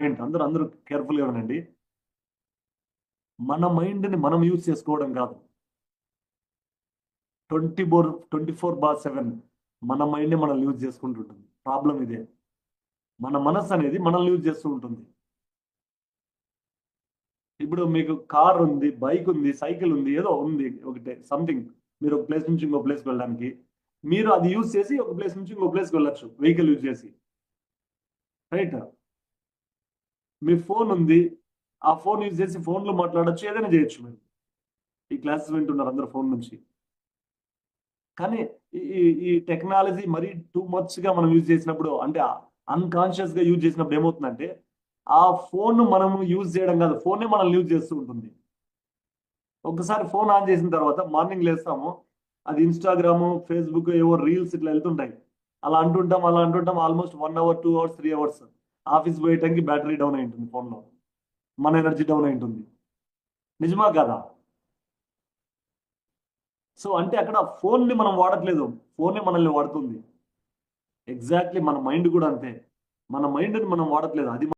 ఏంటి అందరూ అందరూ కేర్‌ఫుల్‌గా వినండి. మన మైండ్‌ని మనం యూజ్ చేసుకోవడం కాదు. 24/7 మన మైండే మనల్ని యూజ్ చేసుకుంటుంటుంది. ప్రాబ్లమ్ ఇదే. మన మనస్సనేది మనల్ని యూజ్ చేస్తూ ఉంటుంది. ఇప్పుడు మీకు కార్ ఉంది, బైక్ ఉంది, సైకిల్ ఉంది, ఏదో ఉంది ఒకటే సంథింగ్. మీరు ఒక ప్లేస్ నుంచి ఇంకో ప్లేస్‌కి వెళ్ళడానికి. మీరు అది యూజ్ చేసి ఒక ప్లేస్ నుంచి ఇంకో ప్లేస్‌కి వెళ్ళొచ్చు. వెహికల్ యూజ్ చేసి. రైట్? మీ ఫోన్ ఉంది. ఆ ఫోన్ యూజ్ చేసి ఫోన్‌లో మాట్లాడొచ్చు. ఏదైనా చేయొచ్చు మీరు. ఈ క్లాసెస్ వింటున్నారు అందరూ ఫోన్ నుంచి. కానీ ఈ ఈ ఈ టెక్నాలజీ మరీ టూ మచ్‌గా మనం యూజ్ చేసినప్పుడు అంటే అన్‌కాన్షియస్‌గా యూజ్ చేసినప్పుడు ఏమవుతుందంటే, ఆ ఫోన్‌ను మనం యూజ్ చేయడం కాదు. ఫోనే మనల్ని యూజ్ చేస్తూ ఉంటుంది. ఒక్కసారి ఫోన్ ఆన్ చేసిన తర్వాత మార్నింగ్ లేస్తాము. అది ఇన్‌స్టాగ్రాము, ఫేస్‌బుక్ ఏవో రీల్స్ ఇట్లా ఎళ్తుంటాయి. అలా అంటుంటాం almost 1 hour, 2 hours, 3 hours. Office పోయే టైంకి బ్యాటరీ డౌన్ అయి ఉంటుంది ఫోన్‌లో. మన ఎనర్జీ డౌన్ అయి ఉంటుంది. నిజమా కాదా? సో, అంటే అక్కడ ఫోన్‌ని మనం వాడట్లేదు. ఫోనే మనల్ని వాడుతుంది. ఎగ్జాక్ట్‌లీ మన మైండ్ గూడా అంతే. మన మైండ్‌ని మనం వాడట్లేదు. అది